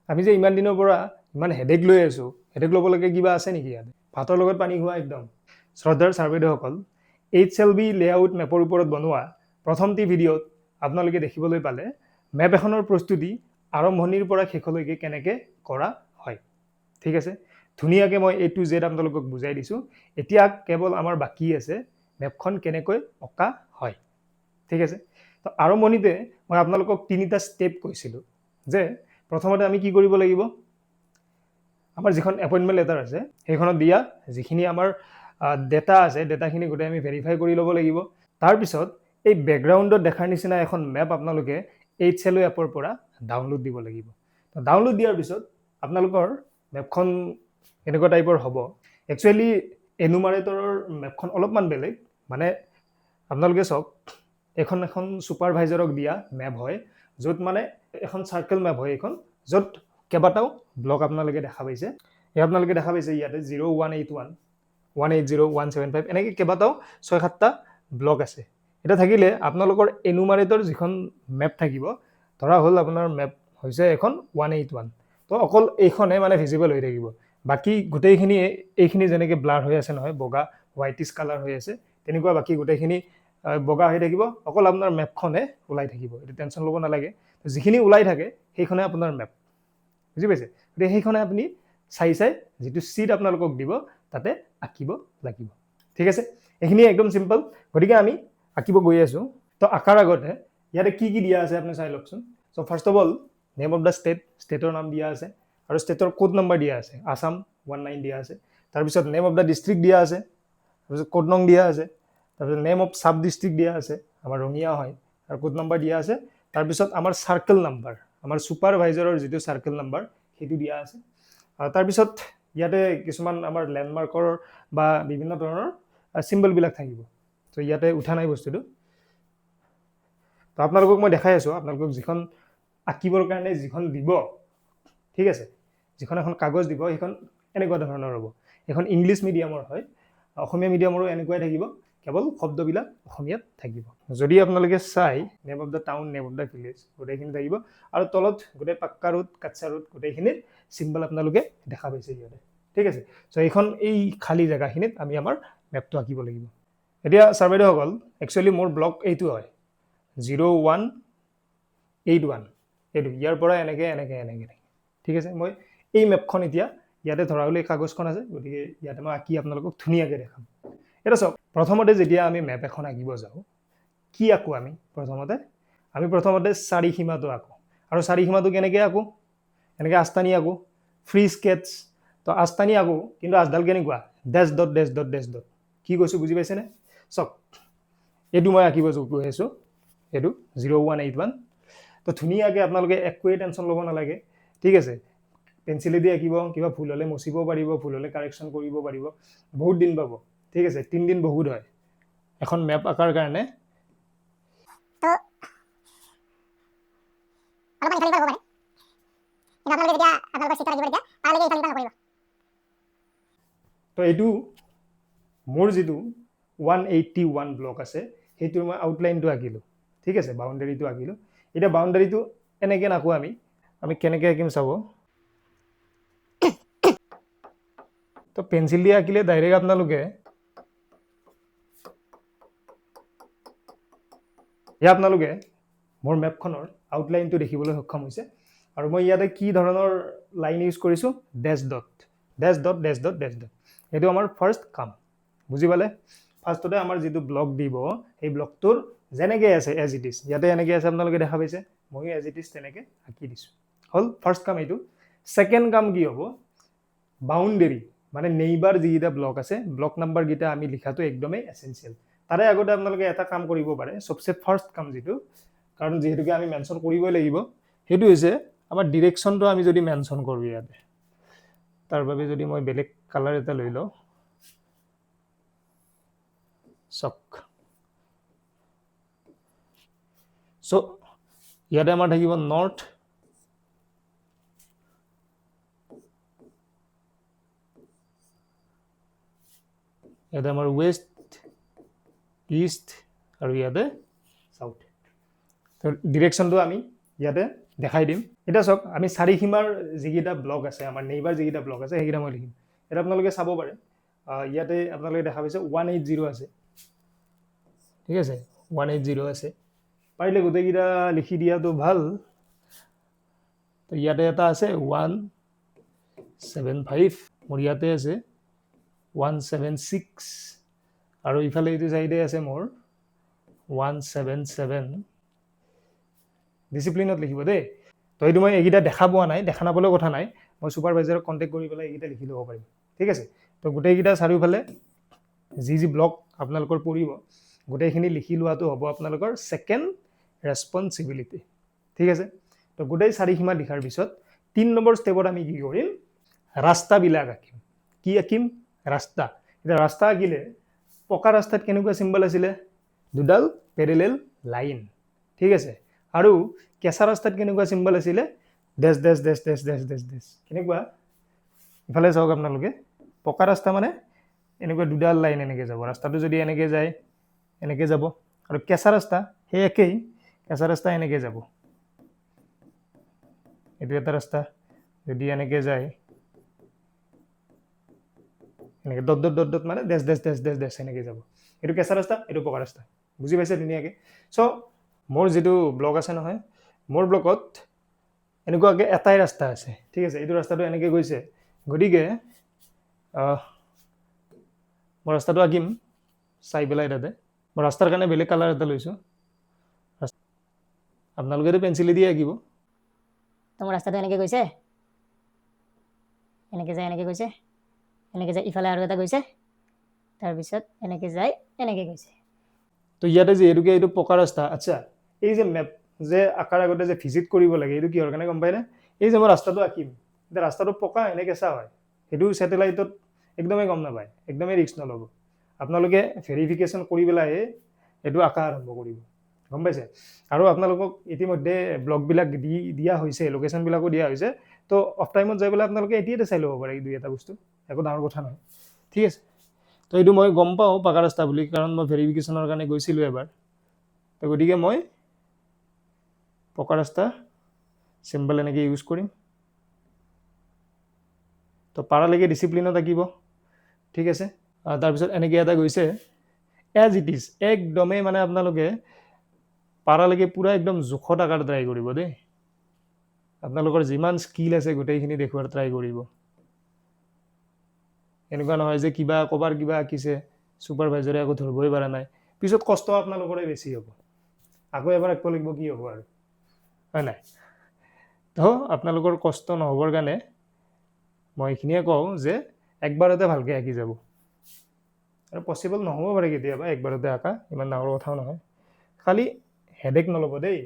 আমি যে ইমান দিনৰ পৰা ইমান হেডেক লৈ আছো, হেডেক ল'বলৈকে কিবা আছে নেকি ইয়াতে? ভাতৰ লগত পানী খোৱা একদম। শ্ৰদ্ধাৰ ছাৰ বাইদেউসকল, HLB লেআউট মেপৰ ওপৰত বনোৱা প্ৰথমটি ভিডিঅ'ত আপোনালোকে দেখিবলৈ পালে মেপ এখনৰ প্ৰস্তুতি আৰম্ভণিৰ পৰা শেষলৈকে কেনেকৈ কৰা হয়। ঠিক আছে, ধুনীয়াকৈ মই A to Z আপোনালোকক বুজাই দিছোঁ। এতিয়া কেৱল আমাৰ বাকী আছে মেপখন কেনেকৈ অঁকা হয়। ঠিক আছে, তো আৰম্ভণিতে মই আপোনালোকক 3টা ষ্টেপ কৈছিলোঁ যে প্ৰথমতে আমি কি কৰিব লাগিব, আমাৰ যিখন এপইণ্টমেণ্ট লেটাৰ আছে সেইখনত দিয়া যিখিনি আমাৰ ডেটা আছে, ডেটাখিনি গোটেই আমি ভেৰিফাই কৰি ল'ব লাগিব। তাৰপিছত এই বেকগ্ৰাউণ্ডত দেখাৰ নিচিনা এখন মেপ আপোনালোকে HLO এপৰ পৰা ডাউনলোড দিব লাগিব। তো ডাউনলোড দিয়াৰ পিছত আপোনালোকৰ মেপখন এনেকুৱা টাইপৰ হ'ব। একচুৱেলি এনুমাৰেটৰৰ মেপখন অলপমান বেলেগ, মানে আপোনালোকে চাওক এখন ছুপাৰভাইজাৰক দিয়া মেপ হয়, য'ত মানে এখন চাৰ্কেল মেপ হয় এইখন, য'ত কেইবাটাও ব্লক আপোনালোকে দেখা পাইছে। আপোনালোকে দেখা পাইছে ইয়াতে 0181, 180, 175 এনেকৈ কেইবাটাও 6-7টা ব্লক আছে। এটা থাকিলে আপোনালোকৰ এনুমাৰেটৰ যিখন মেপ থাকিব, ধৰা হ'ল আপোনাৰ মেপ হৈছে এখন 181, তো অকল এইখনে মানে ভিজিবল হৈ থাকিব। বাকী গোটেইখিনি এইখিনি যেনেকৈ ব্লাৰ হৈ আছে নহয়, বগা হোৱাইটিছ কালাৰ হৈ আছে, তেনেকুৱা বাকী গোটেইখিনি বগা হৈ থাকিব, অকল আপোনাৰ মেপখনে ওলাই থাকিব। এইটো টেনশ্যন ল'ব নালাগে, যিখিনি ওলাই থাকে সেইখনে আপোনাৰ মেপ, বুজি পাইছে? গতিকে সেইখনে আপুনি চাই যিটো ছিট আপোনালোকক দিব তাতে আঁকিব লাগিব। ঠিক আছে, এইখিনি একদম চিম্পল। গতিকে আমি আঁকিব গৈ আছোঁ। তো আঁকাৰ আগতে ইয়াতে কি কি দিয়া আছে আপুনি চাই লওকচোন। So' first of all name of the state, ষ্টেটৰ নাম দিয়া আছে আৰু ষ্টেটৰ কোড নম্বৰ দিয়া আছে। আছাম 19 দিয়া আছে। তাৰপিছত নেম অফ দ্য ডিষ্ট্ৰিক্ট দিয়া আছে, তাৰপিছত কোড নং দিয়া আছে, তাৰপিছত নেম অফ চাব ডিষ্ট্ৰিক্ট দিয়া আছে, আমাৰ ৰঙিয়া হয়, আৰু কোড নম্বৰ দিয়া আছে। তাৰপিছত আমাৰ চাৰ্কেল নাম্বাৰ, আমাৰ ছুপাৰভাইজাৰৰ যিটো চাৰ্কেল নাম্বাৰ সেইটো দিয়া আছে। তাৰপিছত ইয়াতে কিছুমান আমাৰ লেণ্ডমাৰ্কৰ বা বিভিন্ন ধৰণৰ চিম্বলবিলাক থাকিব। তো ইয়াতে উঠা নাই বস্তুটো, তো আপোনালোকক মই দেখাই আছোঁ। আপোনালোকক যিখন আঁকিবৰ কাৰণে যিখন দিব, ঠিক আছে, যিখন এখন কাগজ দিব সেইখন এনেকুৱা ধৰণৰ হ'ব। এখন ইংলিছ মিডিয়ামৰ হয়, অসমীয়া মিডিয়ামৰো এনেকুৱাই থাকিব, কেৱল শব্দবিলাক অসমীয়াত থাকিব। যদি আপোনালোকে চাই name of the town, name of the village গোটেইখিনি থাকিব, আৰু তলত গোটেই পাক্কা ৰোড, কাচ্চা ৰোড গোটেইখিনিৰ চিম্বল আপোনালোকে দেখা পাইছে ইয়াতে। ঠিক আছে, চ' এই খালী জেগাখিনিত আমি আমাৰ মেপটো আঁকিব লাগিব। এতিয়া ছাৰ বাইদেউসকল, একচুৱেলি মোৰ ব্লক এইটো হয় 0181, এইটো ইয়াৰ পৰা এনেকৈ এনেকৈ এনেকৈ। ঠিক আছে, মই এই মেপখন এতিয়া ইয়াতে ধৰা হ'লে কাগজখন আছে, গতিকে ইয়াতে মই আঁকি আপোনালোকক ধুনীয়াকৈ দেখাম। এতিয়া চাওক, প্ৰথমতে যেতিয়া আমি মেপ এখন আঁকিব যাওঁ, কি আঁকো আমি প্ৰথমতে চাৰিসীমাটো আঁকো। আৰু চাৰিসীমাটো কেনেকৈ আঁকো? এনেকৈ আস্তানি আঁকো, ফ্ৰী স্কেটছ। তো আস্তানি আঁকো, কিন্তু আচডাল কেনেকুৱা? ডেছ ডট ডেছ ডট ডেছ ডট। কি কৈছোঁ বুজি পাইছেনে? চাওক, এইটো মই আঁকিব গৈ আছোঁ, এইটো 0181। তো ধুনীয়াকৈ আপোনালোকে একোৱেই টেনশ্যন ল'ব নালাগে। ঠিক আছে, পেঞ্চিলেদি আঁকিব, কিবা ভুল হ'লে মচিব পাৰিব, ভুল হ'লে কাৰেকশ্যন কৰিব পাৰিব, বহুত দিন পাব। ঠিক আছে, 3 দিন বহুত হয় এখন মেপ আঁকাৰ কাৰণে। তো এইটো মোৰ যিটো 181 ব্লক আছে সেইটোৰ মই আউটলাইনটো আঁকিলোঁ। ঠিক আছে, বাউণ্ডাৰীটো আঁকিলোঁ। এতিয়া বাউণ্ডাৰীটো এনেকৈ নাকো, আমি কেনেকৈ আঁকিম চাব। তো পেঞ্চিল দি আঁকিলে ডাইৰেক্ট আপোনালোকে মোৰ মেপখনৰ আউটলাইনটো দেখিবলৈ সক্ষম হৈছে। আৰু মই ইয়াতে কি ধৰণৰ লাইন ইউজ কৰিছোঁ? ডেছ ডট ডেছ ডট ডেছ ডট ডেছ ডট। এইটো আমাৰ ফাৰ্ষ্ট কাম, বুজি পালে? ফাৰ্ষ্টতে আমাৰ যিটো ব্লক দিব সেই ব্লকটোৰ যেনেকৈ আছে এজ ইট ইজ, ইয়াতে এনেকৈ আছে আপোনালোকে দেখা পাইছে, ময়ো এজ ইট ইজ তেনেকৈ আঁকি দিছোঁ। হ'ল ফাৰ্ষ্ট কাম এইটো। ছেকেণ্ড কাম কি হ'ব? বাউণ্ডেৰী মানে নেইবাৰ যিকেইটা ব্লক আছে, ব্লক নাম্বাৰকেইটা আমি লিখাটো একদমেই এচেঞ্চিয়েল। তাৰে আগতে আপোনালোকে এটা কাম কৰিব পাৰে, চবচে ফাৰ্ষ্ট কাম যিটো, কাৰণ যিহেতুকে আমি মেনশ্যন কৰিবই লাগিব, সেইটো হৈছে আমাৰ ডিৰেকশ্যনটো আমি যদি মেনশ্যন কৰোঁ ইয়াতে। তাৰ বাবে যদি মই বেলেগ কালাৰ এটা লৈ লওঁ, চক। চ' ইয়াতে আমাৰ থাকিব নৰ্থ, ইয়াতে আমাৰ ৱেষ্ট, ইষ্ট, আৰু ইয়াতে চাউথ। তো ডিৰেকশ্যনটো আমি ইয়াতে দেখাই দিম। এটা চাওক আমি চাৰিসীমাৰ যিকেইটা ব্লক আছে আমাৰ নেইবাৰ যিকেইটা ব্লক আছে সেইকেইটা মই লিখিম এটা আপোনালোকে চাব পাৰে ইয়াতে আপোনালোকে দেখা পাইছে 180 আছে ঠিক আছে 180 আছে পাৰিলে গোটেইকেইটা লিখি দিয়াটো ভাল তো ইয়াতে এটা আছে 175 মোৰ ইয়াতে আছে 176 আৰু ইফালে এইটো চাইডে আছে মোৰ 177 ডিসিপ্লিনত লিখিব দেই তো এইটো মই এইকেইটা দেখা পোৱা নাই দেখা নাপালেও কথা নাই মই সুপাৰভাইজাৰক কণ্টেক্ট কৰি পেলাই এইকেইটা লিখি ল'ব পাৰিম ঠিক আছে তো গোটেইকেইটা চাৰিওফালে যি ব্লক আপোনালোকৰ পৰিব গোটেইখিনি লিখি লোৱাটো হ'ব আপোনালোকৰ সেকেন্ড ৰেসপন্সিবিলিটি ঠিক আছে তো গোটেই চাৰিসীমা লিখাৰ পিছত 3 নম্বৰ ষ্টেপত আমি কি কৰিম ৰাস্তাবিলাক আঁকিম কি আঁকিম ৰাস্তা এটা ৰাস্তা আঁকিলে পকা ৰাস্তাত কেনেকুৱা সিম্বল আছিলে দুডাল পেৰেলেল লাইন ঠিক আছে আৰু কেঁচা ৰাস্তাত কেনেকুৱা সিম্বল আছিলে ডেশ ডেশ ডেশ ডেশ ডেশ ডেশ ডেশ কেনেকুৱা ইফালে চাওক আপোনালোকে পকা ৰাস্তা মানে এনেকুৱা দুডাল লাইন এনেকৈ যাব ৰাস্তাটো যদি এনেকৈ যায় এনেকৈ যাব আৰু কেঁচা ৰাস্তা সেই একেই কেঁচা ৰাস্তা এনেকৈ যাব এইটো এটা ৰাস্তা যদি এনেকৈ যায় এনেকৈ ডট ডট ডট ডট মানে ডেশ ডেশ ডেশ ডেশ ডেশ এনেকৈ যাব এইটো কেঁচা ৰাস্তা এইটো পকা ৰাস্তা বুজি পাইছে ধুনীয়াকৈ চ' মোৰ যিটো ব্লক আছে নহয় মোৰ ব্লকত এনেকুৱাকৈ এটাই ৰাস্তা আছে ঠিক আছে এইটো ৰাস্তাটো এনেকৈ গৈছে গতিকে মই ৰাস্তাটো আঁকিম চাই পেলাই তাতে মই ৰাস্তাৰ কাৰণে বেলেগ কালাৰ এটা লৈছোঁ আপোনালোকেতো পেঞ্চিলে দিয়ে আঁকিব তোমাৰ ৰাস্তাটো এনেকৈ গৈছে এনেকৈ যায় এনেকৈ গৈছে এনেকৈ যায় ইফালে আৰু এটা গৈছে তাৰপিছত এনেকৈ যায় এনেকৈ গৈছে তো ইয়াতে যিহেতুকে এইটো পকা ৰাস্তা আচ্ছা এই যে মেপ যে আকাৰ আগতে যে ভিজিট কৰিব লাগে এইটো কিহৰ কাৰণে গম পায়নে এই যে মই ৰাস্তাটো আঁকিম এতিয়া ৰাস্তাটো পকা এনে কেঁচা হয় সেইটো ছেটেলাইটত একদমেই গম নাপায় একদমেই ৰিস্ক নল'ব আপোনালোকে ভেৰিফিকেশ্যন কৰি পেলাই এইটো আঁকা আৰম্ভ কৰিব গম পাইছে আৰু আপোনালোকক ইতিমধ্যে ব্লগবিলাক দিয়া হৈছে লোকেশ্যনবিলাকো দিয়া হৈছে তো অফ টাইমত যাই পেলাই আপোনালোকে এতিয়াতে চাই ল'ব পাৰে এই দুই এটা বস্তু একো ডাঙৰ কথা নহয় ঠিক আছে তো এইটো মই গম পাওঁ পাকা ৰাস্তা বুলি কাৰণ মই ভেৰিফিকেশ্যনৰ কাৰণে গৈছিলোঁ এবাৰ তো গতিকে মই পকা ৰাস্তা চিম্বল এনেকৈ ইউজ কৰিম তো পাৰালৈকে ডিচিপ্লিনত আঁকিব ঠিক আছে তাৰপিছত এনেকৈ এটা গৈছে এজ ইট ইজ একদমেই মানে আপোনালোকে পাৰালৈকে পুৰা একদম জোখত আঁকাৰ ট্ৰাই কৰিব দেই আপোনালোকৰ যিমান স্কিল আছে গোটেইখিনি দেখুৱাৰ ট্ৰাই কৰিব এনেকুৱা নহয় যে কিবা ক'বাৰ কিবা আঁকিছে ছুপাৰভাইজাৰে আকৌ ধৰিবই পৰা নাই পিছত কষ্ট আপোনালোকৰে বেছি হ'ব আকৌ এবাৰ আঁকিব লাগিব কি হ'ব আৰু হয় নাই তো আপোনালোকৰ কষ্ট নহ'বৰ কাৰণে মই এইখিনিয়ে কওঁ যে একবাৰতে ভালকৈ আঁকি যাব আৰু পচিবল নহ'ব পাৰে কেতিয়াবা একবাৰতে আঁকা ইমান ডাঙৰ কথাও নহয় খালি হেডেক নল'ব দেই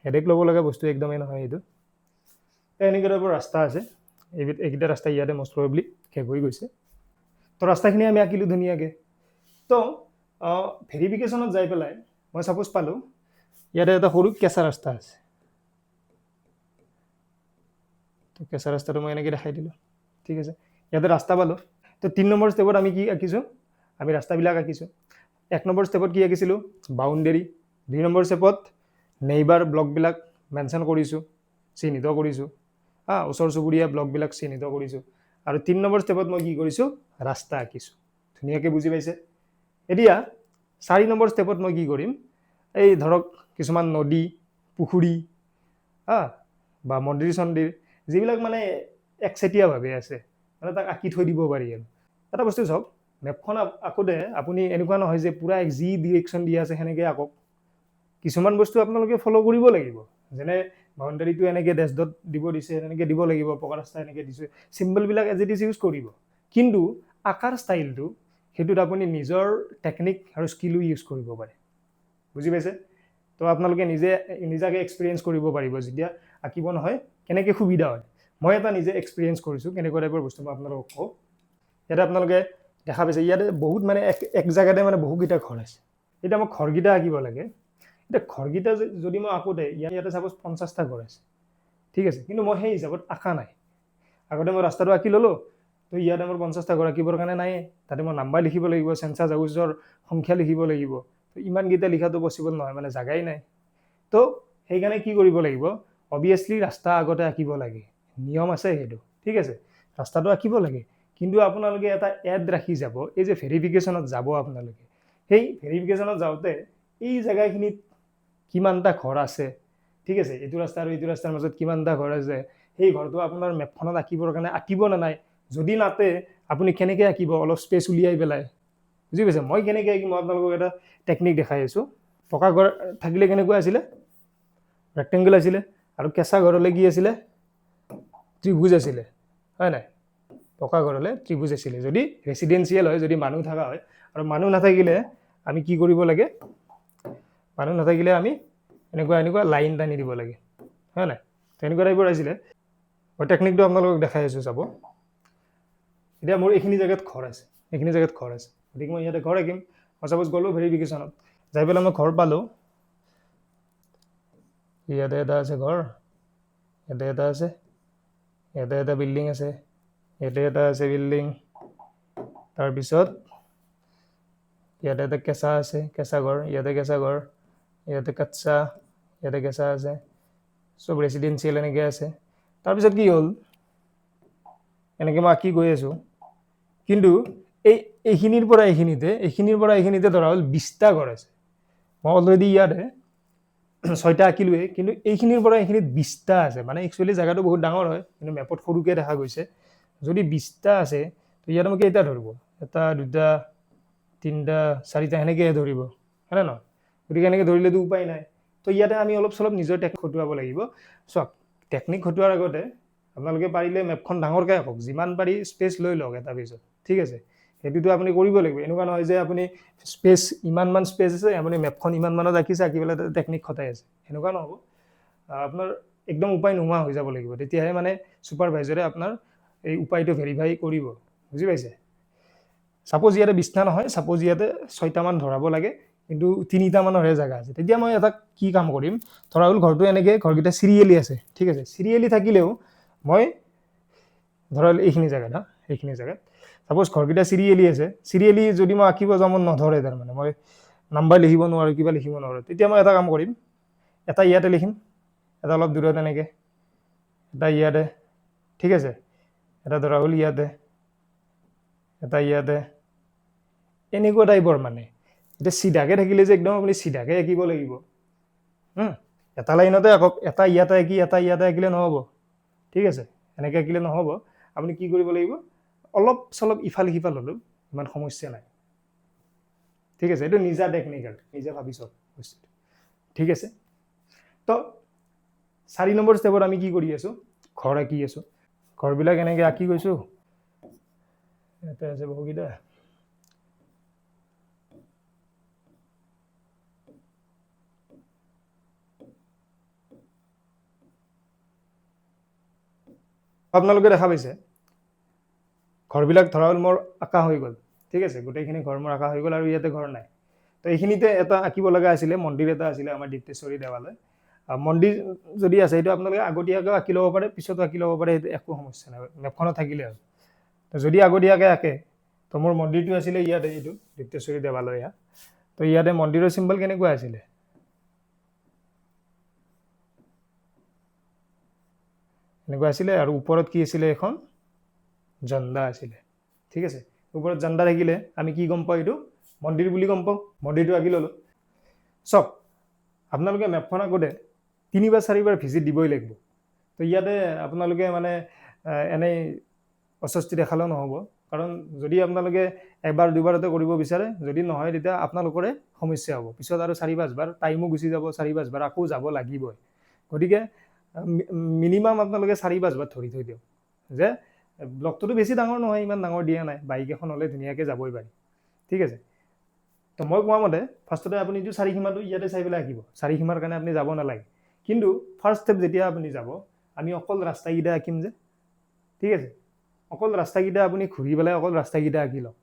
হেডেক ল'ব লগা বস্তু একদমেই নহয় এইটো এনেকৈ টাইপৰ ৰাস্তা আছে এইকেইটা ৰাস্তা ইয়াতে মষ্ট প্ৰবেবলি শেষ হৈ গৈছে তো ৰাস্তাখিনি আমি আঁকিলোঁ ধুনীয়াকৈ তো ভেৰিফিকেশ্যনত যাই পেলাই মই ছাপোজ পালোঁ ইয়াতে এটা সৰু কেঁচা ৰাস্তা আছে তো কেঁচা ৰাস্তাটো মই এনেকৈ দেখাই দিলোঁ ঠিক আছে ইয়াতে ৰাস্তা পালোঁ তো 3 নম্বৰ ষ্টেপত আমি কি আঁকিছোঁ আমি ৰাস্তাবিলাক আঁকিছোঁ 1 নম্বৰ ষ্টেপত কি আঁকিছিলোঁ বাউণ্ডেৰী 2 নম্বৰ ষ্টেপত নেইবাৰ ব্লকবিলাক মেনশ্যন কৰিছোঁ চিহ্নিত কৰিছোঁ ওচৰ চুবুৰীয়া ব্লকবিলাক চিহ্নিত কৰিছোঁ আৰু 3 নম্বৰ ষ্টেপত মই কি কৰিছোঁ ৰাস্তা আঁকিছোঁ ধুনীয়াকৈ বুজি পাইছে এতিয়া 4 নম্বৰ ষ্টেপত মই কি কৰিম এই ধৰক কিছুমান নদী পুখুৰী বা মন্দিৰ চন্দিৰ যিবিলাক মানে একচেটিয়াভাৱে আছে মানে তাক আঁকি থৈ দিব পাৰি আৰু এটা বস্তু চাওক মেপখন আঁকোতে আপুনি এনেকুৱা নহয় যে পুৰা যি ডিৰেকশ্যন দিয়া আছে সেনেকৈ আঁকক কিছুমান বস্তু আপোনালোকে ফ'ল' কৰিব লাগিব যেনে বাউণ্ডাৰীটো এনেকৈ ডেছ ডট দিব দিছে এনেকৈ দিব লাগিব পকা ৰাস্তা এনেকৈ দিছে চিম্বলবিলাক এজ ইট ইজ ইউজ কৰিব কিন্তু আকাৰ ষ্টাইলটো সেইটোত আপুনি নিজৰ টেকনিক আৰু স্কিলো ইউজ কৰিব পাৰে বুজি পাইছে তো আপোনালোকে নিজাকৈ এক্সপিৰিয়েঞ্চ কৰিব পাৰিব যেতিয়া আঁকিব নহয় কেনেকৈ সুবিধা হয় মই এটা নিজে এক্সপিৰিয়েঞ্চ কৰিছোঁ কেনেকুৱা টাইপৰ বস্তু মই আপোনালোকক কওঁ ইয়াতে আপোনালোকে দেখা পাইছে ইয়াতে বহুত মানে এক জেগাতে মানে বহুকেইটা ঘৰ আছে এতিয়া মই ঘৰকেইটা আঁকিব লাগে এতিয়া ঘৰকেইটা যদি মই আঁকোতে ইয়াতে ছাপোজ 50টা ঘৰ আছে ঠিক আছে কিন্তু মই সেই হিচাপত আঁকা নাই আগতে মই ৰাস্তাটো আঁকি ল'লোঁ তো ইয়াতে মোৰ 50টা ঘৰ আঁকিবৰ কাৰণে নাই তাতে মই নাম্বাৰ লিখিব লাগিব চেঞ্চাছ হাউচৰ সংখ্যা লিখিব লাগিব তো ইমানকেইটা লিখাটো পচিবল নহয় মানে জাগাই নাই তো সেইকাৰণে কি কৰিব লাগিব অবভিয়াছলি ৰাস্তা আগতে আঁকিব লাগে, নিয়ম আছে সেইটো, ঠিক আছে, ৰাস্তাটো আঁকিব লাগে। কিন্তু আপোনালোকে এটা এড ৰাখি যাব, এই যে ভেৰিফিকেশ্যনত যাব আপোনালোকে, সেই ভেৰিফিকেশ্যনত যাওঁতে এই জেগাখিনিত কিমানটা ঘৰ আছে, ঠিক আছে, এইটো ৰাস্তা আৰু এইটো ৰাস্তাৰ মাজত কিমানটা ঘৰ আছে, সেই ঘৰটো আপোনাৰ মেপখনত আঁকিবৰ কাৰণে আঁকিব নে নাই, যদি নাতে আপুনি কেনেকৈ আঁকিব, অলপ স্পেচ উলিয়াই পেলাই, বুজি পাইছে? মই কেনেকৈ আঁকিম, মই আপোনালোকক এটা টেকনিক দেখাই আছোঁ। পকা ঘৰ থাকিলে কেনেকুৱা আছিলে, ৰেক্টেংগল আছিলে, আৰু কেঁচা ঘৰ হ'লে কি আছিলে, ত্ৰিভুজ আছিলে, হয় নাই? পকা ঘৰ হ'লে ত্ৰিভুজ আছিলে, যদি ৰেচিডেঞ্চিয়েল হয়, যদি মানুহ থকা হয়। আৰু মানুহ নাথাকিলে আমি কি কৰিব লাগে, মানুহ নাথাকিলে আমি এনেকুৱা এনেকুৱা লাইন টানি দিব লাগে, হয় নাই? তেনেকুৱা টাইপৰ আছিলে। মই টেকনিকটো আপোনালোকক দেখাই আছোঁ, চাব। এতিয়া মোৰ এইখিনি জেগাত ঘৰ আছে, এইখিনি জেগাত ঘৰ আছে, গতিকে মই ইয়াতে ঘৰ আঁকিম। মই চাপ'জ গ'লোঁ ভেৰিফিকেশ্যনত, যাই পেলাই মই ঘৰ পালোঁ, ইয়াতে এটা আছে ঘৰ, ইয়াতে এটা আছে, ইয়াতে এটা বিল্ডিং আছে, ইয়াতে এটা আছে বিল্ডিং, তাৰপিছত ইয়াতে এটা কেঁচা আছে, কেঁচা ঘৰ, ইয়াতে কেঁচা ঘৰ, ইয়াতে কাচ্চা, ইয়াতে কেঁচা আছে, চব ৰেচিডেঞ্চিয়েল এনেকৈ আছে। তাৰপিছত কি হ'ল, এনেকৈ মই আঁকি গৈ আছোঁ, কিন্তু এইখিনিৰ পৰা এইখিনিতে ধৰা হ'ল 20টা ঘৰ আছে। মই অলৰেডি ইয়াতে 6টা আঁকিলোৱেই, কিন্তু এইখিনিৰ পৰা এইখিনিত 20টা আছে। মানে একচুৱেলি জেগাটো বহুত ডাঙৰ হয়, কিন্তু মেপত সৰুকৈ দেখা গৈছে। যদি 20টা আছে, তো ইয়াত মই কেইটা ধৰিব, 1 2 3 4টা সেনেকৈহে ধৰিব, হয়নে নহয়? গতিকে এনেকৈ ধৰিলেতো উপায় নাই। তো ইয়াতে আমি অলপ চলপ নিজৰ টেকনিক খটুৱাব লাগিব। চাওক, টেকনিক খটুৱাৰ আগতে আপোনালোকে পাৰিলে মেপখন ডাঙৰকৈ আঁকক, যিমান পাৰি স্পেচ লৈ লওক এটা পেজত, ঠিক আছে? সেইটোতো আপুনি কৰিব লাগিব। এনেকুৱা নহয় যে আপুনি স্পেচ ইমানমান স্পেচ আছে, আপুনি মেপখন ইমানমানত আঁকিছে, আঁকি পেলাই টেকনিক খটাই আছে, সেনেকুৱা নহ'ব। আপোনাৰ একদম উপায় নোহোৱা হৈ যাব লাগিব, তেতিয়াহে মানে ছুপাৰভাইজাৰে আপোনাৰ এই উপায়টো ভেৰিফাই কৰিব, বুজি পাইছে? ছাপ'জ ইয়াতে 20টা নহয়, ছাপ'জ ইয়াতে 6টামান ধৰাব লাগে, কিন্তু 3টামানৰহে জেগা আছে। তেতিয়া মই এটা কি কাম কৰিম, ধৰা হ'ল ঘৰটো এনেকৈ, ঘৰকেইটা চিৰিয়েলি আছে, ঠিক আছে? চিৰিয়েলি থাকিলেও মই ধৰা হ'ল এইখিনি জেগাত, এইখিনি জেগাত ছাপ'জ ঘৰকেইটা চিৰিয়েলি আছে, চিৰিয়েলি যদি মই আঁকিব যাওঁ, মই নধৰে, তাৰমানে মই নাম্বাৰ লিখিব নোৱাৰোঁ, কিবা লিখিব নোৱাৰোঁ, তেতিয়া মই এটা কাম কৰিম, এটা ইয়াতে লিখিম, এটা অলপ দূৰত এনেকৈ, এটা ইয়াতে, ঠিক আছে? এটা ধৰা হ'ল ইয়াতে, এটা ইয়াতে, এনেকুৱা টাইপৰ। মানে এতিয়া চিধাকৈ থাকিলে যে একদম আপুনি চিধাকৈ আঁকিব লাগিব, এটা লাইনতে আঁকক, এটা ইয়াতে আঁকি এটা ইয়াতে আঁকিলে নহ'ব, ঠিক আছে? এনেকৈ আঁকিলে নহ'ব। আপুনি কি কৰিব লাগিব, অলপ চলপ ইফাল সিফাল হ'লেও ইমান সমস্যা নাই, ঠিক আছে? এইটো নিজা টেকনিক আৰু নিজে ভাবি চাওক বস্তুটো, ঠিক আছে? তো 4 নম্বৰ ষ্টেপত আমি কি কৰি আছোঁ, ঘৰ আঁকি আছোঁ। ঘৰবিলাক এনেকৈ আঁকি গৈছোঁ, ইয়াতে আছে বহুকেইটা, আপোনালোকে দেখা পাইছে ঘৰবিলাক ধৰা হ'ল মোৰ আঁকা হৈ গ'ল, ঠিক আছে? গোটেইখিনি ঘৰ মোৰ আঁকা হৈ গ'ল, আৰু ইয়াতে ঘৰ নাই। তো এইখিনিতে এটা আঁকিব লগা আছিলে, মন্দিৰ এটা আছিলে আমাৰ ডিপ্তেশ্বৰী দেৱালয়। মন্দিৰ যদি আছে, সেইটো আপোনালোকে আগতীয়াকৈ আঁকি ল'ব পাৰে, পিছতো আঁকি ল'ব পাৰে, সেইটো একো সমস্যা নাই, মেপখনত থাকিলে আৰু। তো যদি আগতীয়াকৈ আঁকে, তো মোৰ মন্দিৰটো আছিলে ইয়াতে, এইটো ডিপ্তেশ্বৰী দেৱালয়। তো ইয়াতে মন্দিৰৰ চিম্বল কেনেকুৱা আছিলে, এনেকুৱা আছিলে, আৰু ওপৰত কি আছিলে, এখন জন্দা আছিলে, ঠিক আছে? ওপৰত জন্দা থাকিলে আমি কি গম পাওঁ, এইটো মন্দিৰ বুলি গম পাওঁ। মন্দিৰটো আঁকি ল'লোঁ। চাওক, আপোনালোকে মেপখন আঁকোতে 3 বা 4 বাৰ ভিজিট দিবই লাগিব। তো ইয়াতে আপোনালোকে মানে এনেই অস্বস্তি দেখালেও নহ'ব, কাৰণ যদি আপোনালোকে 1 বাৰ 2 বাৰতে কৰিব বিচাৰে, যদি নহয় তেতিয়া আপোনালোকৰে সমস্যা হ'ব। পিছত আৰু 4-5 বাৰ টাইমো গুচি যাব, 4-5 বাৰ আকৌ যাব লাগিবই। গতিকে মিনিমাম আপোনালোকে 4-5 বাৰ ধৰি থৈ দিয়ক, যে ব্লকটোতো বেছি ডাঙৰ নহয়, ইমান ডাঙৰ দিয়া নাই, বাইক এখন হ'লে ধুনীয়াকৈ যাবই পাৰি, ঠিক আছে? তো মই কোৱা মতে ফাৰ্ষ্টতে আপুনি এইটো 4 সীমাটো ইয়াতে চাই পেলাই আঁকিব। 4 সীমাৰ কাৰণে আপুনি যাব নালাগে, কিন্তু ফাৰ্ষ্ট ষ্টেপ যেতিয়া আপুনি যাব, আমি অকল ৰাস্তাকেইটা আঁকিম যে, ঠিক আছে? অকল ৰাস্তাকেইটা আপুনি ঘূৰি পেলাই অকল ৰাস্তাকেইটা আঁকি লওক,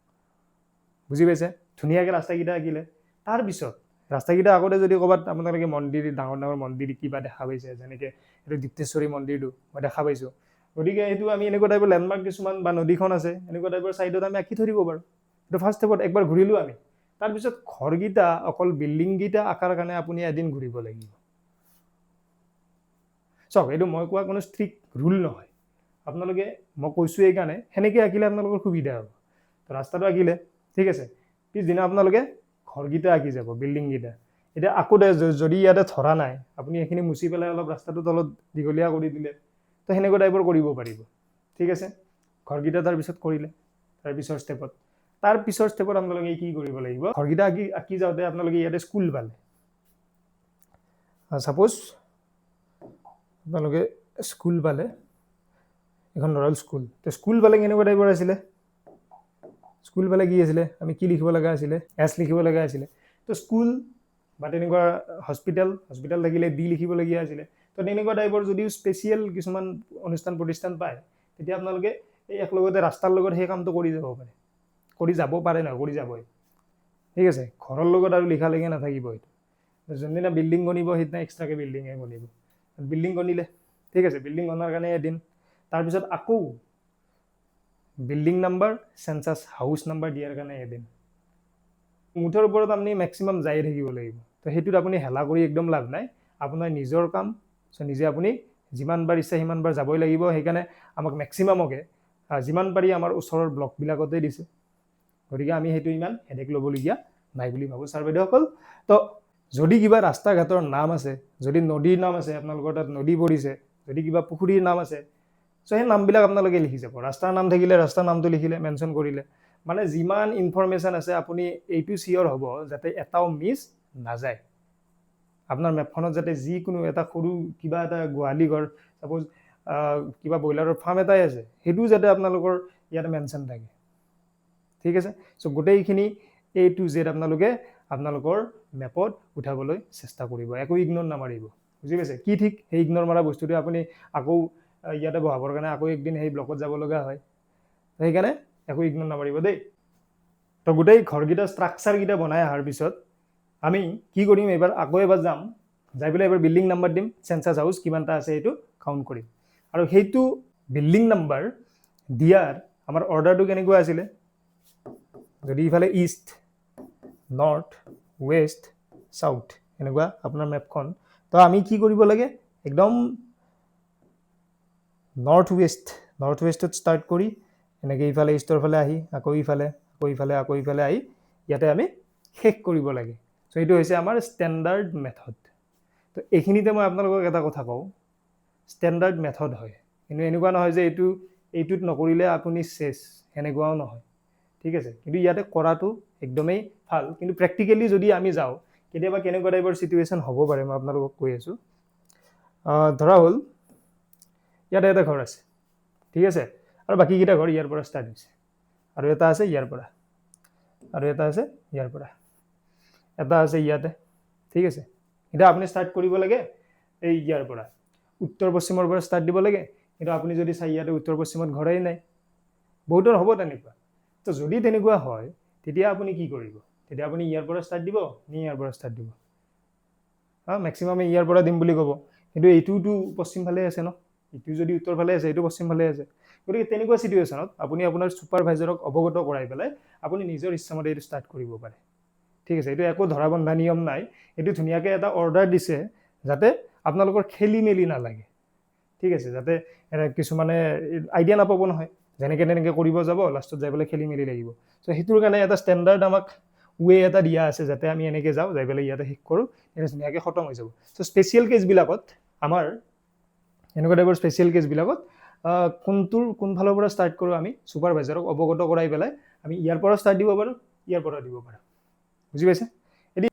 বুজি পাইছে? ধুনীয়াকৈ ৰাস্তাকেইটা আঁকিলে, তাৰপিছত ৰাস্তাকেইটা আগতে যদি ক'ৰবাত আপোনালোকে মন্দিৰ, ডাঙৰ ডাঙৰ মন্দিৰ কিবা দেখা পাইছে, যেনেকৈ এইটো ডিপ্তেশ্বৰী মন্দিৰটো মই দেখা পাইছোঁ, গতিকে এইটো আমি এনেকুৱা টাইপৰ লেণ্ডমাৰ্ক কিছুমান, বা নদীখন আছে, এনেকুৱা টাইপৰ ছাইডত আমি আঁকি থৈ দিব পাৰোঁ। এইটো ফাৰ্ষ্ট ষ্টেপত একবাৰ ঘূৰিলোঁ আমি। তাৰপিছত ঘৰকেইটা, অকল বিল্ডিংকেইটা আঁকাৰ কাৰণে আপুনি এদিন ঘূৰিব লাগিব। চাওক এইটো মই কোৱা কোনো ষ্ট্ৰিক্ট ৰুল নহয়, আপোনালোকে মই কৈছোঁ এইকাৰণে সেনেকৈ আঁকিলে আপোনালোকৰ সুবিধা হ'ব। তো ৰাস্তাটো আঁকিলে ঠিক আছে, পিছদিনা আপোনালোকে ঘৰকেইটা আঁকি যাব, বিল্ডিংকেইটা। এতিয়া আকৌ যদি ইয়াতে ধৰা নাই, আপুনি এইখিনি মুচি পেলাই অলপ ৰাস্তাটো তলত দীঘলীয়া কৰি দিলে, তো সেনেকুৱা টাইপৰ কৰিব পাৰিব। ঠিক আছে, ঘৰকেইটা তাৰপিছত কৰিলে তাৰ পিছৰ ষ্টেপত আপোনালোকে কি কৰিব লাগিব, ঘৰকেইটা আঁকি যাওঁতে আপোনালোকে ইয়াতে স্কুল পালে, ছাপ'জ আপোনালোকে স্কুল পালে, এখন ধৰক স্কুল। তো স্কুল পালে কেনেকুৱা টাইপৰ আছিলে, স্কুল পালে কি আছিলে, আমি কি লিখিব লগা আছিলে, এছ লিখিব লগা আছিলে। তো স্কুল বা তেনেকুৱা হস্পিটেল থাকিলে ডি লিখিবলগীয়া আছিলে। তো তেনেকুৱা টাইপৰ যদিও স্পেচিয়েল কিছুমান অনুষ্ঠান প্ৰতিষ্ঠান পায়, তেতিয়া আপোনালোকে এই একলগতে ৰাস্তাৰ লগত সেই কামটো কৰি যাব পাৰে, কৰি যাবই। ঠিক আছে, ঘৰৰ লগত আৰু লিখালেখি নাথাকিব। এইটো যোনদিনা বিল্ডিং গণিব সেইদিনা এক্সট্ৰাকৈ বিল্ডিঙে গণিব, বিল্ডিং গণিলে ঠিক আছে, বিল্ডিং গণাৰ কাৰণে এদিন, তাৰপিছত আকৌ building number census house number দিয়াৰ কাৰণে এদিন। মুঠৰ ওপৰত আপুনি মেক্সিমাম যাই থাকিব লাগিব। তো সেইটোত আপুনি হেলা কৰি একদম লাভ নাই, আপোনাৰ নিজৰ কাম, নিজে আপুনি যিমানবাৰ ইচ্ছা সিমানবাৰ যাবই লাগিব। সেইকাৰণে আমাক মেক্সিমামকে যিমান পাৰি আমাৰ ওচৰৰ ব্লকবিলাকতে দিছে, গতিকে আমি সেইটো ইমান হেডেক ল'বলগীয়া নাই বুলি ভাবোঁ ছাৰ বাইদেউসকল। তো যদি কিবা ৰাস্তা ঘাটৰ নাম আছে, যদি নদীৰ নাম আছে, আপোনালোকৰ তাত নদী পৰিছে, যদি কিবা পুখুৰীৰ নাম আছে, চ' সেই নামবিলাক আপোনালোকে লিখি যাব। ৰাস্তাৰ নাম থাকিলে ৰাস্তাৰ নামটো লিখিলে, মেনশ্যন কৰিলে, মানে যিমান ইনফৰমেশ্যন আছে আপুনি এইটো চিয়'ৰ হ'ব যাতে এটাও মিছ নাযায়। আপোনাৰ মেপখনত যাতে যিকোনো এটা সৰু কিবা এটা গোহালি ঘৰ, ছাপ'জ কিবা ব্ৰইলাৰৰ ফাৰ্ম এটাই আছে, সেইটোও যাতে আপোনালোকৰ ইয়াতে মেনশ্যন থাকে। ঠিক আছে, চ' গোটেইখিনি A to Z আপোনালোকৰ মেপত উঠাবলৈ চেষ্টা কৰিব, একো ইগন'ৰ নামাৰিব। বুজি পাইছে? কি ঠিক সেই ইগন'ৰ মৰা বস্তুটো আপুনি আকৌ ইয়াতে বহাবৰ কাৰণে আকৌ একদিন সেই ব্লকত যাব লগা হয়, সেইকাৰণে একো ইগন'ৰ নামাৰিব দেই। তো গোটেই ঘৰকেইটা ষ্ট্ৰাকচাৰকেইটা বনাই অহাৰ পিছত আমি কি কৰিম, আকৌ এবাৰ যাম, যাই পেলাই এবাৰ বিল্ডিং নাম্বাৰ দিম, চেঞ্চাছ হাউচ কিমানটা আছে সেইটো কাউণ্ট কৰিম। আৰু সেইটো বিল্ডিং নাম্বাৰ দিয়াৰ আমাৰ অৰ্ডাৰটো কেনেকুৱা আছিলে, যদি ইফালে ইষ্ট, নৰ্থ, ৱেষ্ট, চাউথ এনেকুৱা আপোনাৰ মেপখন, তো আমি কি কৰিব লাগে, একদম নৰ্থ ৱেষ্টত ষ্টাৰ্ট কৰি এনেকৈ ইফালে ইষ্টৰ ফালে আহি আকৌ ইফালে আহি ইয়াতে আমি শেষ কৰিব লাগে। চ' এইটো হৈছে আমাৰ ষ্টেণ্ডাৰ্ড মেথড। তো এইখিনিতে মই আপোনালোকক এটা কথা কওঁ, ষ্টেণ্ডাৰ্ড মেথড হয়, কিন্তু এনেকুৱা নহয় যে এইটোত নকৰিলে আপুনি চেছ, সেনেকুৱাও নহয়। ঠিক আছে, কিন্তু ইয়াতে কৰাটো একদমেই ভাল। কিন্তু প্ৰেক্টিকেলি যদি আমি যাওঁ, কেতিয়াবা কেনেকুৱা টাইপৰ চিটুৱেশ্যন হ'ব পাৰে মই আপোনালোকক কৈ আছোঁ। ধৰা হ'ল ইয়াতে এটা ঘৰ আছে, ঠিক আছে, আৰু বাকীকেইটা ঘৰ ইয়াৰ পৰা ষ্টাৰ্ট হৈছে, আৰু এটা আছে ইয়াৰ পৰা, আৰু এটা আছে ইয়াৰ পৰা, এটা আছে ইয়াতে। ঠিক আছে, এতিয়া আপুনি ষ্টাৰ্ট কৰিব লাগে এই ইয়াৰ পৰা, উত্তৰ পশ্চিমৰ পৰা ষ্টাৰ্ট দিব লাগে। কিন্তু আপুনি যদি চাই ইয়াতে উত্তৰ পশ্চিমত ঘৰেই নাই, বহুতৰ হ'ব তেনেকুৱা। তো যদি তেনেকুৱা হয় তেতিয়া আপুনি কি কৰিব, তেতিয়া আপুনি ইয়াৰ পৰা ষ্টাৰ্ট দিব নে ইয়াৰ পৰা ষ্টাৰ্ট দিব? মেক্সিমামে ইয়াৰ পৰা দিম বুলি ক'ব, কিন্তু এইটোতো পশ্চিম ফালে আছে ন, এইটো যদি উত্তৰ ফালে আছে, এইটো পশ্চিম ফালে আছে। গতিকে তেনেকুৱা চিটুৱেশ্যনত আপুনি আপোনাৰ ছুপাৰভাইজাৰক অৱগত কৰাই পেলাই আপুনি নিজৰ ইচ্ছামতে এইটো ষ্টাৰ্ট কৰিব পাৰে। ঠিক আছে, এইটো একো ধৰা বন্ধা নিয়ম নাই, এইটো ধুনীয়াকৈ এটা অৰ্ডাৰ দিছে যাতে আপোনালোকৰ খেলি মেলি নালাগে। ঠিক আছে, যাতে কিছুমানে আইডিয়া নাপাব নহয়, যেনেকৈ তেনেকৈ কৰিব যাব, লাষ্টত যাই পেলাই খেলি মেলি লাগিব। চ' সেইটোৰ কাৰণে এটা ষ্টেণ্ডাৰ্ড আমাক ৱে এটা দিয়া আছে, যাতে আমি এনেকৈ যাওঁ, যাই পেলাই ইয়াতে শেষ কৰোঁ, তেতিয়া ধুনীয়াকৈ খতম হৈ যাব। চ' স্পেচিয়েল কেছবিলাকত আমাৰ এনেকুৱা টাইপৰ স্পেচিয়েল কেছবিলাকত কোনফালৰ পৰা ষ্টাৰ্ট কৰোঁ, আমি ছুপাৰভাইজাৰক অৱগত কৰাই পেলাই আমি ইয়াৰ পৰা ষ্টাৰ্ট দিব পাৰোঁ, ইয়াৰ পৰা দিব পাৰোঁ। বুজি পাইছে? এতিয়া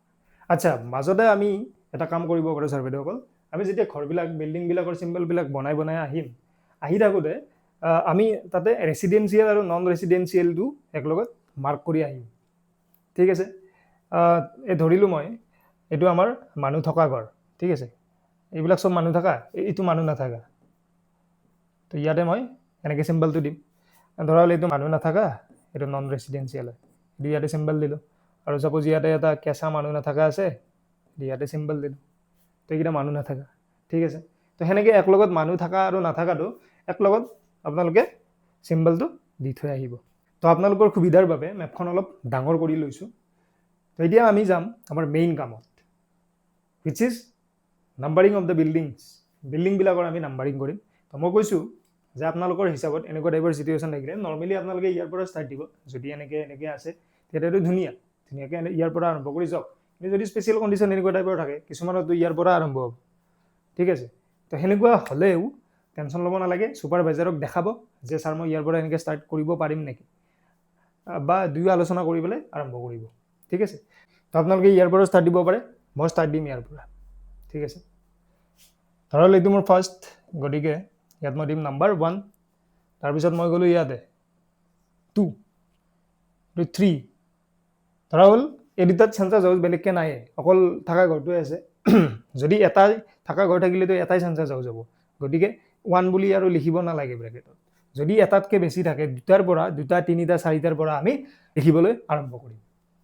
আচ্ছা, মাজতে আমি এটা কাম কৰিব পাৰোঁ ছাৰ বাইদেউসকল, আমি যেতিয়া ঘৰবিলাক বিল্ডিংবিলাকৰ চিম্বলবিলাক বনাই আহি থাকোঁতে আমি তাতে ৰেচিডেঞ্চিয়েল আৰু নন ৰেচিডেঞ্চিয়েলটো একেলগত মাৰ্ক কৰি আহিম। ঠিক আছে, এই ধৰিলোঁ মই এইটো আমাৰ মানুহ থকা ঘৰ। ঠিক আছে, এইবিলাক চব মানুহ থকা, এইটো মানুহ নাথাকা। তো ইয়াতে মই এনেকৈ চিম্বলটো দিম, ধৰা হ'ল এইটো মানুহ নাথাকা, এইটো নন ৰেচিডেঞ্চিয়েল হয়, এইটো ইয়াতে চিম্বল দিলোঁ। আৰু ছাপ'জ ইয়াতে এটা কেঁচা মানুহ নাথাকা আছে, ইয়াতে চিম্বল দিলোঁ, তো এইকেইটা মানুহ নাথাকা। ঠিক আছে, তো সেনেকৈ একলগত মানুহ থকা আৰু নাথাকাটো একলগত আপোনালোকে চিম্বলটো দি থৈ আহিব। তো আপোনালোকৰ সুবিধাৰ বাবে মেপখন অলপ ডাঙৰ কৰি লৈছোঁ। তো এতিয়া আমি যাম আমাৰ মেইন কামত, which is numbering of the buildings. বিল্ডিংবিলাকৰ আমি নাম্বাৰিং কৰিম। তো মই কৈছোঁ যে আপোনালোকৰ হিচাপত এনেকুৱা টাইপৰ চিটুৱেশ্যন থাকিলে নৰ্মেলি আপোনালোকে ইয়াৰ পৰা ষ্টাৰ্ট দিব। যদি এনেকৈ আছে তেতিয়াতো ধুনীয়াকৈ ইয়াৰ পৰা আৰম্ভ কৰি যাওক। কিন্তু যদি স্পেচিয়েল কণ্ডিশ্যন এনেকুৱা টাইপৰ থাকে কিছুমানতো ইয়াৰ পৰা আৰম্ভ হ'ব, ঠিক আছে। তো সেনেকুৱা হ'লেও টেনশ্যন ল'ব নালাগে, ছুপাৰভাইজাৰক দেখাব যে ছাৰ মই ইয়াৰ পৰা এনেকৈ ষ্টাৰ্ট কৰিব পাৰিম নেকি, বা দুয়ো আলোচনা কৰি পেলাই আৰম্ভ কৰিব, ঠিক আছে। তো আপোনালোকে ইয়াৰ পৰা ষ্টাৰ্ট দিব পাৰে, মই ষ্টাৰ্ট দিম ইয়াৰ পৰা, ঠিক আছে। ধৰক এইটো মোৰ ফাৰ্ষ্ট, গতিকে ইয়াত মই দিম নাম্বাৰ 1, তাৰপিছত মই গ'লোঁ ইয়াতে 2, 3, ধৰা হ'ল এই দুটাত চেঞ্চাছ হাউচ বেলেগকৈ নাই, অকল থকা ঘৰটোৱে আছে। যদি এটাই থকা ঘৰ থাকিলেতো এটাই চেঞ্চাছ হাউচ হ'ব, গতিকে 1 বুলি আৰু লিখিব নালাগে ব্ৰেকেটত। যদি এটাতকৈ বেছি থাকে, 2টাৰ পৰা 2টা 3টা 4টাৰ পৰা আমি লিখিবলৈ আৰম্ভ কৰিম,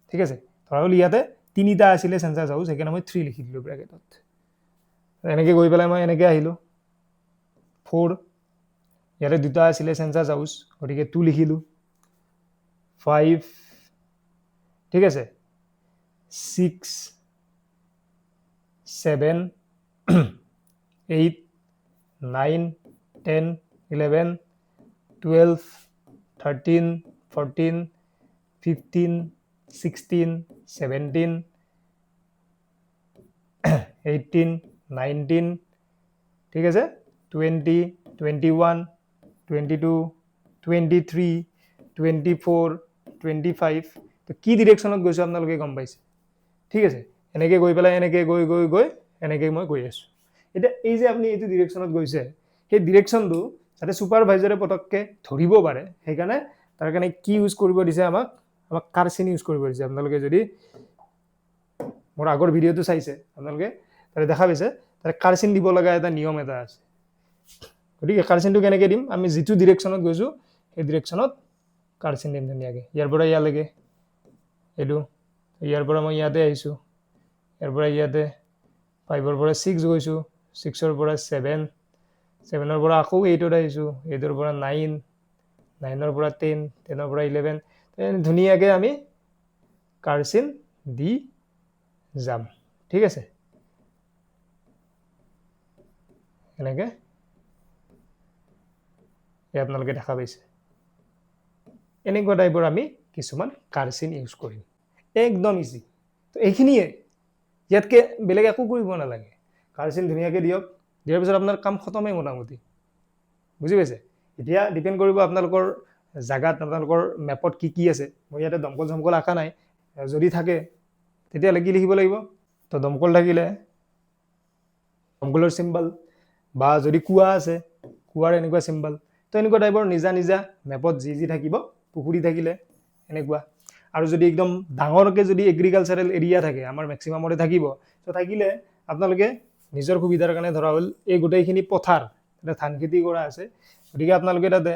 ঠিক আছে। ধৰা হ'ল ইয়াতে 3টা আছিলে চেঞ্চাছ হাউচ, সেইকাৰণে মই 3 লিখি দিলোঁ ব্ৰেকেটত। এনেকৈ গৈ পেলাই মই এনেকৈ আহিলোঁ 4, ইয়াতে 2টা আছিলে চেঞ্চাছ হাউচ, গতিকে 2 লিখিলোঁ। 5, ঠিক আছে, 6, 7, 8, 9, 10, 11, 12, 13, 14, 15, 16, 17, 18, 19, ঠিক আছে, 20, 21, 22, 23, 24, 25। তো কি ডিৰেকশ্যনত গৈছোঁ আপোনালোকে গম পাইছে, ঠিক আছে। এনেকৈ গৈ পেলাই এনেকৈ গৈ এনেকৈ মই গৈ আছোঁ। এতিয়া এই যে আপুনি এইটো ডিৰেকশ্যনত গৈছে, সেই ডিৰেকশ্যনটো যাতে ছুপাৰভাইজাৰে পটককৈ ধৰিব পাৰে, সেইকাৰণে তাৰ কাৰণে কি ইউজ কৰিব দিছে, আমাক কাৰচিন ইউজ কৰিব দিছে। আপোনালোকে যদি মোৰ আগৰ ভিডিঅ'টো চাইছে আপোনালোকে তাতে দেখা পাইছে, তাতে কাৰচিন দিব লগা এটা নিয়ম এটা আছে। গতিকে কাৰচিনটো কেনেকৈ দিম, আমি যিটো ডিৰেকশ্যনত গৈছোঁ সেই ডিৰেকশ্যনত কাৰচিন দিম ধুনীয়াকৈ। ইয়াৰ পৰা ইয়ালৈকে এইটো, ইয়াৰ পৰা মই ইয়াতে আহিছোঁ, ইয়াৰ পৰা ইয়াতে 5ৰ পৰা 6 গৈছোঁ, 6ৰ পৰা 7, 7ৰ পৰা আকৌ 8ত আহিছোঁ, 8ৰ পৰা 9, 9ৰ পৰা 10, 10ৰ পৰা 11। ধুনীয়াকৈ আমি কাৰচিন দি যাম, ঠিক আছে। এনেকৈ আপোনালোকে দেখা পাইছে, এনেকুৱা টাইপৰ আমি কিছুমান কাৰচিন ইউজ কৰিম, একদম ইজি। তো এইখিনিয়ে, ইয়াতকৈ বেলেগ একো কৰিব নালাগে। কাৰচিন ধুনীয়াকৈ দিয়ক, দিয়াৰ পিছত আপোনাৰ কাম খতমেই মোটামুটি, বুজি পাইছে। এতিয়া ডিপেণ্ড কৰিব আপোনালোকৰ জাগাত, আপোনালোকৰ মেপত কি আছে। মই ইয়াতে দমকল চমকল আঁকা নাই, যদি থাকে তেতিয়াহ'লে কি লিখিব লাগিব। তো দমকল থাকিলে দমকলৰ চিম্বল, বা যদি কুঁৱা আছে কুঁৱাৰ এনেকুৱা চিম্বল। তো এনেকুৱা টাইপৰ নিজা নিজা মেপত যি থাকিব, পুখুৰী থাকিলে এনেকুৱা। আৰু যদি একদম ডাঙৰকৈ যদি এগ্ৰিকালচাৰেল এৰিয়া থাকে, আমাৰ মেক্সিমামতে থাকিব, তো থাকিলে আপোনালোকে নিজৰ সুবিধাৰ কাৰণে, ধৰা হ'ল এই গোটেইখিনি পথাৰ, তাতে ধান খেতি কৰা আছে, গতিকে আপোনালোকে তাতে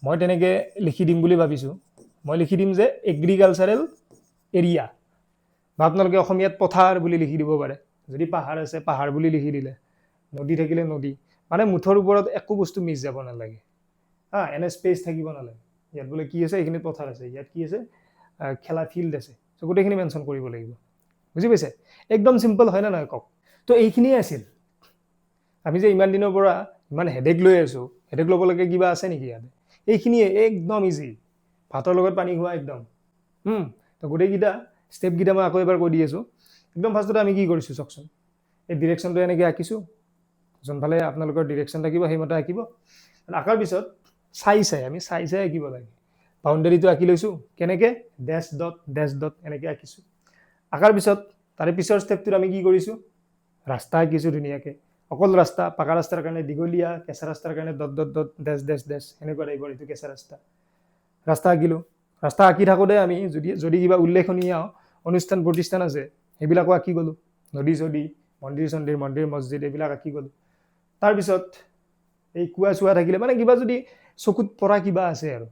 মই তেনেকৈ লিখি দিম বুলি ভাবিছোঁ। মই লিখি দিম যে এগ্ৰিকালচাৰেল এৰিয়া, বা আপোনালোকে অসমীয়াত পথাৰ বুলি লিখি দিব পাৰে। যদি পাহাৰ আছে পাহাৰ বুলি লিখি দিলে, নদী থাকিলে নদী, মানে মুঠৰ ওপৰত একো বস্তু মিছ যাব নালাগে, এনে স্পেচ থাকিব নালাগে। ইয়াত বোলে কি আছে, এইখিনিত পথাৰ আছে, ইয়াত কি আছে, খেলা ফিল্ড আছে, চ' গোটেইখিনি মেনশ্যন কৰিব লাগিব, বুজি পাইছে। একদম চিম্পল হয় নে নহয় কওক। তো এইখিনিয়ে আছিল। আমি যে ইমান দিনৰ পৰা ইমান হেডেক লৈ আছোঁ, হেডেক ল'বলৈকে কিবা আছে নেকি ইয়াতে। এইখিনিয়ে একদম ইজি, ভাতৰ লগত পানী খোৱা একদম। তো গোটেইকেইটা ষ্টেপকেইটা মই আকৌ এবাৰ কৈ দি আছোঁ। একদম ফাৰ্ষ্টতে আমি কি কৰিছোঁ চাওকচোন, এই ডিৰেকশ্যনটো এনেকৈ আঁকিছোঁ, যোনফালে আপোনালোকৰ ডিৰেকশ্যন থাকিব সেইমতে আঁকিব। আঁকাৰ পিছত আমি চাই আঁকিব লাগে। বাউণ্ডেৰীটো আঁকি লৈছোঁ, কেনেকৈ, ডেছ ডট এনেকৈ আঁকিছোঁ। আঁকাৰ পিছত তাৰে পিছৰ ষ্টেপটোত আমি কি কৰিছোঁ, ৰাস্তা আঁকিছোঁ ধুনীয়াকৈ। অকল ৰাস্তা, পাকা ৰাস্তাৰ কাৰণে দীঘলীয়া, কেঁচা ৰাস্তাৰ কাৰণে ডট ডেছ এনেকুৱা টাইপৰ, এইটো কেঁচা ৰাস্তা আঁকিলোঁ। ৰাস্তা আঁকি থাকোঁতে আমি যদি কিবা উল্লেখনীয় অনুষ্ঠান প্ৰতিষ্ঠান আছে সেইবিলাকো আঁকি গ'লোঁ, নদী চদী, মন্দিৰ মছজিদ এইবিলাক আঁকি গ'লোঁ। তাৰপিছত এই কুঁৱা চুৱা থাকিলে, মানে কিবা যদি চকুত পৰা কিবা আছে আৰু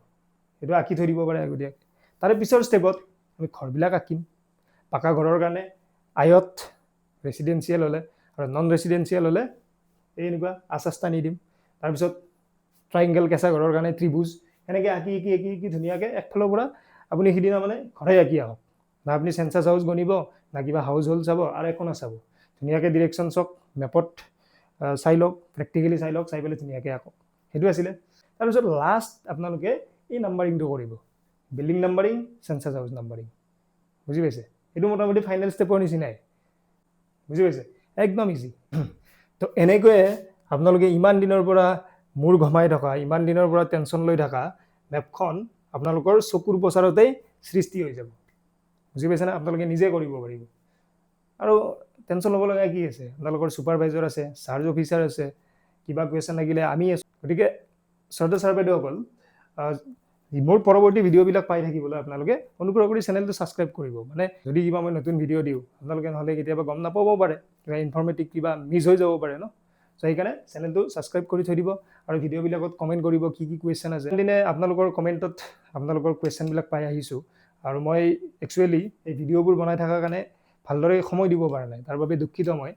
সেইটো আঁকি থৈ দিব পাৰে আগতীয়াকৈ। তাৰে পিছৰ ষ্টেপত আমি ঘৰবিলাক আঁকিম। পাকা ঘৰৰ কাৰণে আয়ত ৰেচিডেঞ্চিয়েল হ'লে, আৰু নন ৰেচিডেঞ্চিয়েল হ'লে এই এনেকুৱা আঁচ টানি দিম। তাৰপিছত ট্ৰাইংগেল, কেঁচা ঘৰৰ কাৰণে ত্ৰিভুজ, এনেকৈ আঁকি ধুনীয়াকৈ একফালৰ পৰা আপুনি সিদিনা মানে ঘৰে আঁকি আহক। না আপুনি চেঞ্চাছ হাউচ গণিব, না কিবা হাউচ হোল্ড চাব, আৰু একো নাচাব। ধুনীয়াকৈ ডিৰেকশ্যন চাওক, মেপত চাই লওক, প্ৰেক্টিকেলি চাই লওক, চাই পেলাই ধুনীয়াকৈ আঁকক। সেইটো আছিলে। তাৰপিছত লাষ্ট আপোনালোকে এই নাম্বাৰিংটো কৰিব, building numbering, census house numbering. বুজি পাইছে? এইটো মোটামুটি ফাইনেল ষ্টেপৰ নিচিনাই। বুজি পাইছে? একদম ইজি। তো এনেকৈয়ে আপোনালোকে ইমান দিনৰ পৰা মূৰ ঘমাই থকা, ইমান দিনৰ পৰা টেনশ্যন লৈ থকা মেপখন আপোনালোকৰ চকুৰ পচাৰতেই সৃষ্টি হৈ যাব। বুজি পাইছেনে? আপোনালোকে নিজে কৰিব পাৰিব। আৰু টেনশ্যন ল'ব লগা কি আছে? আপোনালোকৰ ছুপাৰভাইজাৰ আছে, চাৰ্জ অফিচাৰ আছে, কিবা কুৱেশ্যন লাগিলে আমি আছোঁ। গতিকে শ্ৰদ্ধা ছাৰ বাইদেউসকল, মোৰ পৰৱৰ্তী ভিডিঅ'বিলাক পাই থাকিবলৈ আপোনালোকে অনুগ্ৰহ কৰি চেনেলটো ছাবস্ক্ৰাইব কৰিব। মানে যদি কিবা মই নতুন ভিডিঅ' দিওঁ, আপোনালোকে নহ'লে কেতিয়াবা গম নাপাবও পাৰে, কিবা ইনফৰ্মেটিভ কিবা মিছ হৈ যাব পাৰে ন। চ' সেইকাৰণে চেনেলটো ছাবস্ক্ৰাইব কৰি থৈ দিব আৰু ভিডিঅ'বিলাকত কমেণ্ট কৰিব কি কি কুৱেশ্যন আছে। দিনে আপোনালোকৰ কমেণ্টত আপোনালোকৰ কুৱেশ্যনবিলাক পাই আহিছোঁ। আৰু মই একচুৱেলি এই ভিডিঅ'বোৰ বনাই থকাৰ কাৰণে ভালদৰে সময় দিব পৰা নাই, তাৰ বাবে দুখিত মই।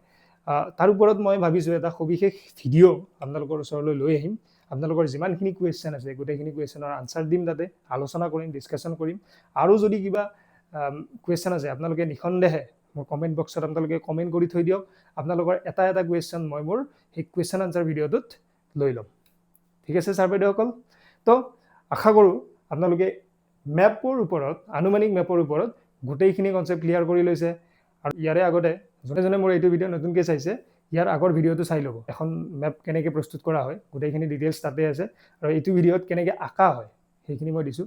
তাৰ ওপৰত মই ভাবিছোঁ এটা সবিশেষ ভিডিঅ' আপোনালোকৰ ওচৰলৈ লৈ আহিম। আপোনালোকৰ যিমানখিনি কুৱেশ্যন আছে গোটেইখিনি কুৱেশ্যনৰ আনচাৰ দিম, তাতে আলোচনা কৰিম, ডিছকাশ্যন কৰিম। আৰু যদি কিবা কুৱেশ্যন আছে আপোনালোকে নিঃসন্দেহে মোৰ কমেণ্ট বক্সত আপোনালোকে কমেণ্ট কৰি থৈ দিয়ক। আপোনালোকৰ এটা এটা কুৱেশ্যন মই মোৰ সেই কুৱেশ্যন আনচাৰ ভিডিঅ'টোত লৈ ল'ম। ঠিক আছে ছাৰ বাইদেউসকল? তো আশা কৰোঁ আপোনালোকে মেপৰ ওপৰত, আনুমানিক মেপৰ ওপৰত গোটেইখিনি কনচেপ্ট ক্লিয়াৰ কৰি লৈছে। আৰু ইয়াৰে আগতে যোনে যোনে মোৰ এইটো ভিডিঅ' নতুনকৈ চাইছে, ইয়াৰ আগৰ ভিডিঅ'টো চাই ল'ব। এখন মেপ কেনেকৈ প্ৰস্তুত কৰা হয় গোটেইখিনি ডিটেইলছ তাতে আছে। আৰু এইটো ভিডিঅ'ত কেনেকৈ আঁকা হয় সেইখিনি মই দিছোঁ।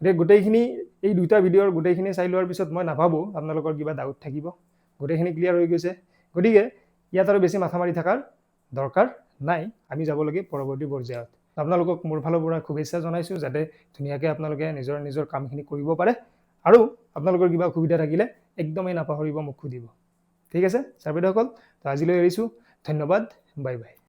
গতিকে গোটেইখিনি এই দুটা ভিডিঅ'ৰ গোটেইখিনি চাই লোৱাৰ পিছত মই নাভাবোঁ আপোনালোকৰ কিবা ডাউট থাকিব। গোটেইখিনি ক্লিয়াৰ হৈ গৈছে। গতিকে ইয়াত আৰু বেছি মাথা মাৰি থকাৰ দৰকাৰ নাই। আমি যাব লাগে পৰৱৰ্তী পৰ্যায়ত। আপোনালোকক মোৰ ফালৰ পৰা শুভেচ্ছা জনাইছোঁ, যাতে ধুনীয়াকৈ আপোনালোকে নিজৰ নিজৰ কামখিনি কৰিব পাৰে। আৰু আপোনালোকৰ কিবা অসুবিধা থাকিলে একদমেই নাপাহৰিব মোক সুধিব। ঠিক আছে ছাৰ বাইদেউসকল? তো আজিলৈ এৰিছোঁ। ধন্যবাদ। Bye bye.